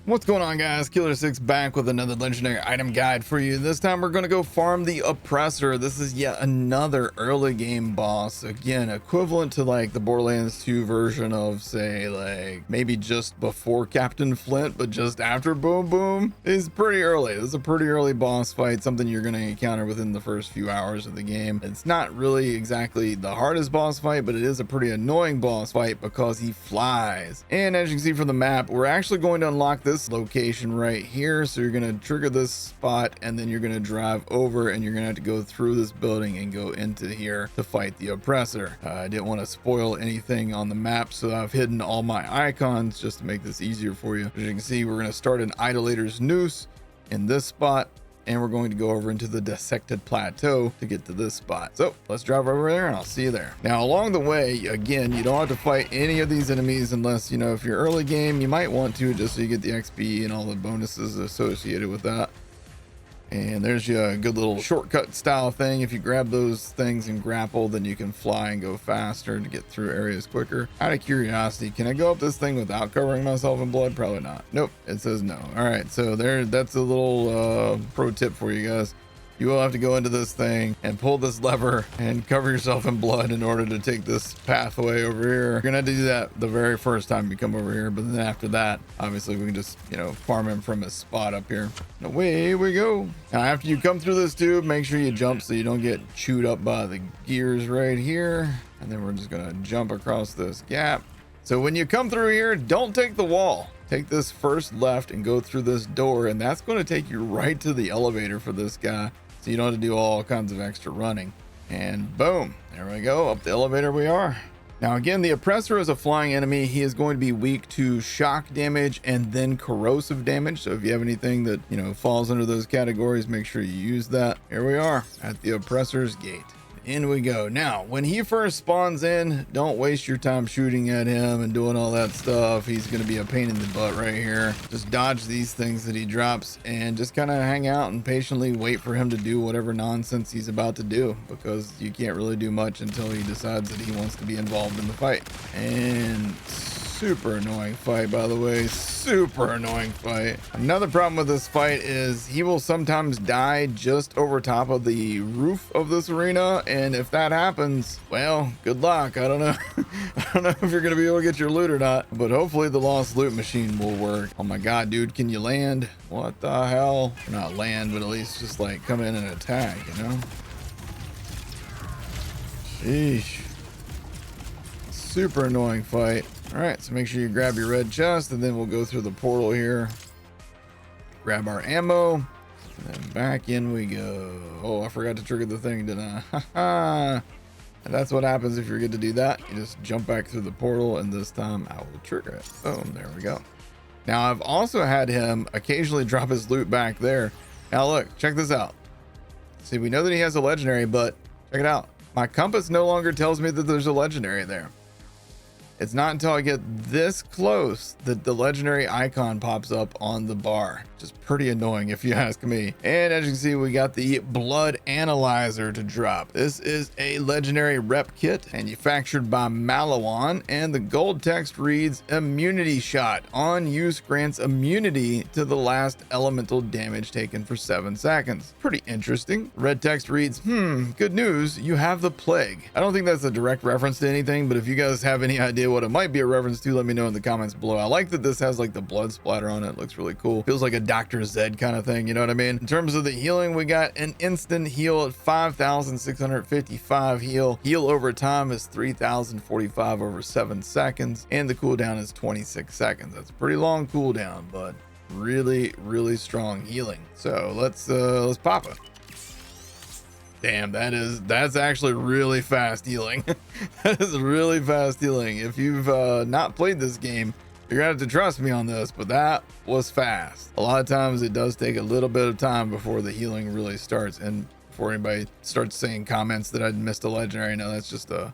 What's going on, guys? Killer6 back with another legendary item guide for you. This time we're going to go farm the Oppressor. This is yet another early game boss. Again, equivalent to like the Borderlands 2 version of, say, like maybe just before Captain Flint, but just after Boom Boom. It's pretty early. This is a pretty early boss fight, something you're going to encounter within the first few hours of the game. It's not really exactly the hardest boss fight, but it is a pretty annoying boss fight because he flies. And as you can see from the map, we're actually going to unlock this location right here. So you're going to trigger this spot and then you're going to drive over and you're going to have to go through this building and go into here to fight the Oppressor. I didn't want to spoil anything on the map, so I've hidden all my icons just to make this easier for you. As you can see, we're going to start an Idolator's Noose in this spot, and we're going to go over into the Dissected Plateau to get to this spot. So let's drive over there and I'll see you there. Now, along the way, again, you don't have to fight any of these enemies unless, you know, if you're early game, you might want to, just so you get the XP and all the bonuses associated with that. And there's your good little shortcut style thing. If you grab those things and grapple, then you can fly and go faster to get through areas quicker. Out of curiosity, can I go up this thing without covering myself in blood? Probably not. Nope, it says no. All right, so that's a little pro tip for you guys. You will have to go into this thing and pull this lever and cover yourself in blood in order to take this pathway over here. You're gonna have to do that the very first time you come over here, but then after that, obviously we can just, you know, farm him from his spot up here. And away we go. Now, after you come through this tube, make sure you jump so you don't get chewed up by the gears right here. And then we're just gonna jump across this gap. So when you come through here, don't take the wall. Take this first left and go through this door, and that's going to take you right to the elevator for this guy. So you don't have to do all kinds of extra running. And boom, there we go, up the elevator we are. Now again, the Oppressor is a flying enemy. He is going to be weak to shock damage and then corrosive damage. So if you have anything that, you know, falls under those categories, make sure you use that. Here we are at the Oppressor's gate. In we go. Now, when he first spawns in, don't waste your time shooting at him and doing all that stuff. He's going to be a pain in the butt right here. Just dodge these things that he drops and just kind of hang out and patiently wait for him to do whatever nonsense he's about to do, because you can't really do much until he decides that he wants to be involved in the fight. And super annoying fight, by the way. Super annoying fight. Another problem with this fight is he will sometimes die just over top of the roof of this arena, and if that happens, well, good luck. I don't know. I don't know if you're gonna be able to get your loot or not, but hopefully the lost loot machine will work. Oh my god, dude, can you land? What the hell? Not land, but at least just like come in and attack, you know? Sheesh. Super annoying fight. All right, so make sure you grab your red chest, and then we'll go through the portal here, grab our ammo, and then back in we go. Oh, I forgot to trigger the thing, didn't I? And that's what happens if you forget to do that. You just jump back through the portal, and this time I will trigger it. Boom, there we go. Now, I've also had him occasionally drop his loot back there. Now look, check this out. See, we know that he has a legendary, but check it out. My compass no longer tells me that there's a legendary there. It's not until I get this close that the legendary icon pops up on the bar. Just pretty annoying if you ask me. And as you can see, we got the blood analyzer to drop. This is a legendary rep kit manufactured by Malawan, and the gold text reads immunity shot. On use grants immunity to the last elemental damage taken for 7 seconds. Pretty interesting. Red text reads, good news, you have the plague. I don't think that's a direct reference to anything, but if you guys have any idea what it might be a reference to, let me know in the comments below. I like that this has like the blood splatter on it. It looks really cool. Feels like a Dr. Zed kind of thing, you know what I mean? In terms of the healing, we got an instant heal at 5,655 heal. Heal over time is 3,045 over 7 seconds, and the cooldown is 26 seconds. That's a pretty long cooldown, but really, really strong healing. So let's pop it. Damn, that's actually really fast healing. That is really fast healing. If you've not played this game, you're gonna have to trust me on this, but that was fast. A lot of times it does take a little bit of time before the healing really starts, and before anybody starts saying comments that I missed a legendary. No, that's just the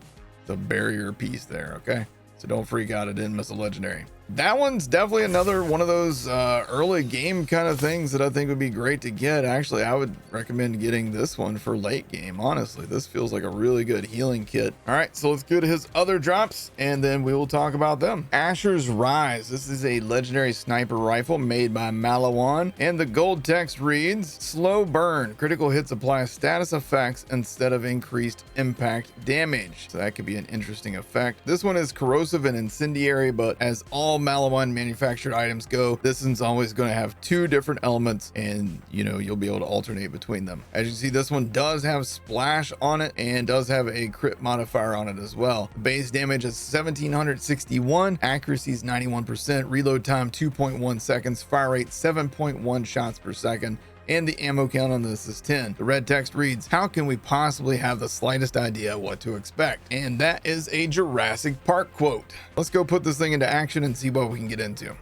barrier piece there, okay? So don't freak out, I didn't miss a legendary. that one's definitely another one of those early game kind of things that I think would be great to get. Actually, I would recommend getting this one for late game. Honestly, this feels like a really good healing kit. All right, so let's go to his other drops and then we will talk about them. Asher's Rise. This is a legendary sniper rifle made by Malawan, and the gold text reads, slow burn, critical hits apply status effects instead of increased impact damage. So that could be an interesting effect. This one is corrosive and incendiary, but as all Malawan manufactured items go, this one's always going to have two different elements, and you know, you'll be able to alternate between them. As you can see, this one does have splash on it and does have a crit modifier on it as well. The base damage is 1761, accuracy is 91%, reload time 2.1 seconds, fire rate 7.1 shots per second, and the ammo count on this is 10. The red text reads, how can we possibly have the slightest idea what to expect? And that is a Jurassic Park quote. Let's go put this thing into action and see what we can get into. All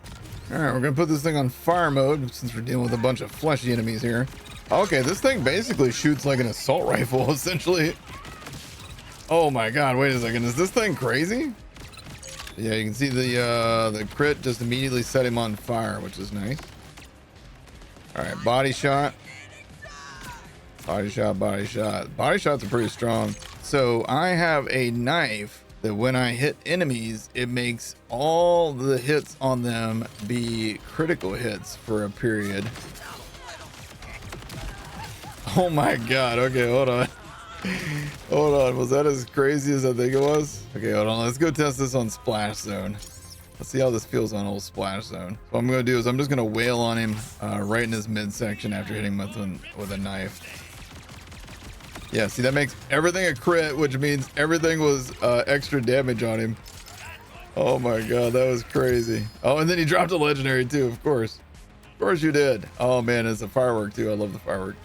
right, we're gonna put this thing on fire mode since we're dealing with a bunch of fleshy enemies here. Okay, this thing basically shoots like an assault rifle, essentially. Oh my God, wait a second, is this thing crazy? Yeah, you can see the crit just immediately set him on fire, which is nice. All right, body shot. Body shot, body shot. Body shots are pretty strong. So I have a knife that when I hit enemies, it makes all the hits on them be critical hits for a period. Oh my God, okay, hold on. Hold on, was that as crazy as I think it was? Okay, hold on, let's go test this on Splash Zone. Let's see how this feels on old Splash Zone. What I'm gonna do is I'm just gonna wail on him right in his midsection after hitting him with a knife. Yeah, see, that makes everything a crit, which means everything was extra damage on him. Oh my God, that was crazy. Oh, and then he dropped a legendary too, of course. Of course you did. Oh man, it's a firework too. I love the firework.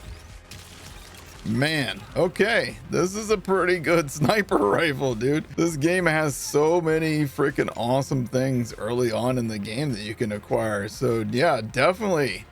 Man, okay, this is a pretty good sniper rifle, dude. This game has so many freaking awesome things early on in the game that you can acquire. So yeah, definitely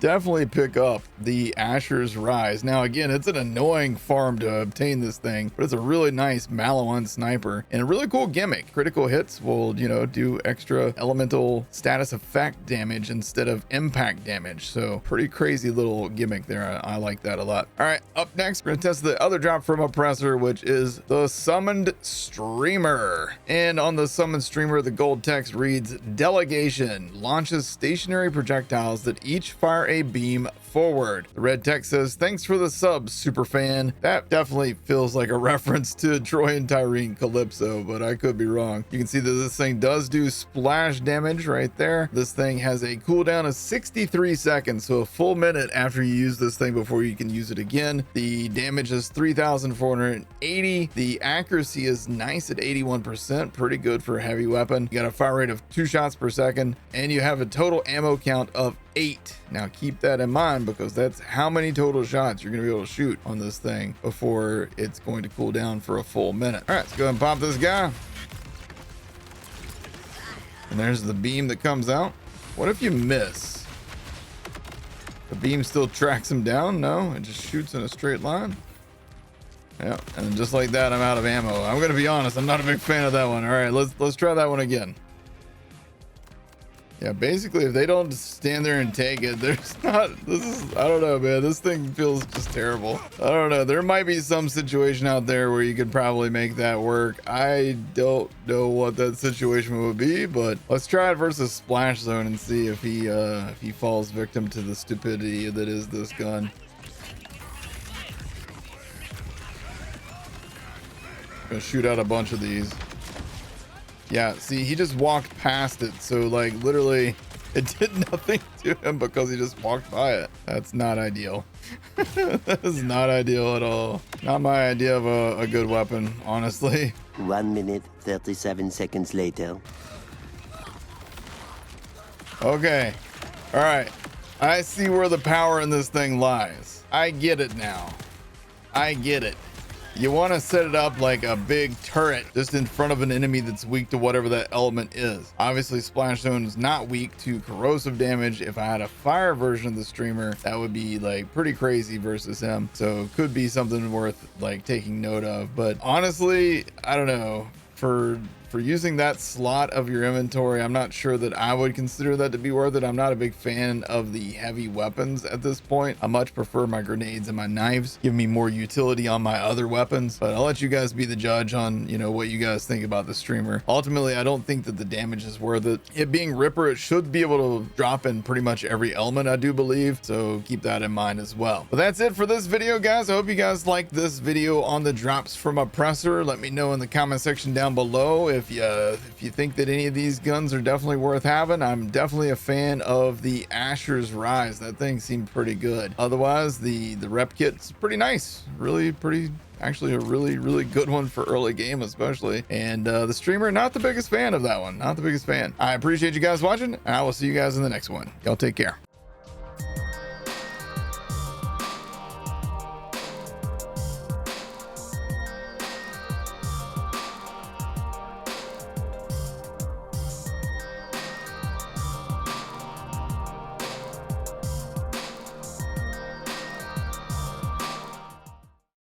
pick up the Asher's Rise. Now again, it's an annoying farm to obtain this thing, but it's a really nice Malawan sniper and a really cool gimmick. Critical hits will, you know, do extra elemental status effect damage instead of impact damage. So pretty crazy little gimmick there. I like that a lot. All right, up next, we're gonna test the other drop from Oppressor, which is the Summoned Streamer. And on the Summoned Streamer, the gold text reads, delegation launches stationary projectiles that each fire a beam forward. The red text says, thanks for the sub, superfan. That definitely feels like a reference to Troy and Tyrene Calypso, but I could be wrong. You can see that this thing does do splash damage right there. This thing has a cooldown of 63 seconds, so a full minute after you use this thing before you can use it again. The damage is 3,480. The accuracy is nice at 81%, pretty good for a heavy weapon. You got a fire rate of 2 shots per second, and you have a total ammo count of 8. Now keep that in mind because that's how many total shots you're going to be able to shoot on this thing before it's going to cool down for a full minute. All right, let's go ahead and pop this guy. And there's the beam that comes out. What if you miss? The beam still tracks him down? No, it just shoots in a straight line. Yeah, and just like that, I'm out of ammo. I'm gonna be honest, I'm not a big fan of that one. All right, let's try that one again. Yeah, basically, if they don't stand there and take it, there's not. I don't know, man. This thing feels just terrible. I don't know. There might be some situation out there where you could probably make that work. I don't know what that situation would be, but let's try it versus Splash Zone and see if he falls victim to the stupidity that is this gun. Gonna shoot out a bunch of these. Yeah, see, he just walked past it, so like literally it did nothing to him because he just walked by it. That's not ideal. That is not ideal at all. Not my idea of a good weapon, honestly. 1 minute, 37 seconds later. Okay, all right, I see where the power in this thing lies. I get it now. I get it. You want to set it up like a big turret just in front of an enemy that's weak to whatever that element is. Obviously, Splash Zone is not weak to corrosive damage. If I had a fire version of the streamer, that would be like pretty crazy versus him. So it could be something worth like taking note of. But honestly, I don't know. For for using that slot of your inventory, I'm not sure that I would consider that to be worth it. I'm not a big fan of the heavy weapons at this point. I much prefer my grenades and my knives, give me more utility on my other weapons, but I'll let you guys be the judge on, you know, what you guys think about the streamer. Ultimately, I don't think that the damage is worth it. It being Ripper, it should be able to drop in pretty much every element, I do believe, so keep that in mind as well. But that's it for this video, guys. I hope you guys liked this video on the drops from Oppressor. Let me know in the comment section down below if you think that any of these guns are definitely worth having. I'm definitely a fan of the Asher's Rise. That thing seemed pretty good. Otherwise, the rep kit's pretty nice, really pretty, actually a really good one for early game especially. And the streamer, not the biggest fan of that one, not the biggest fan. I appreciate you guys watching, and I will see you guys in the next one. Y'all take care.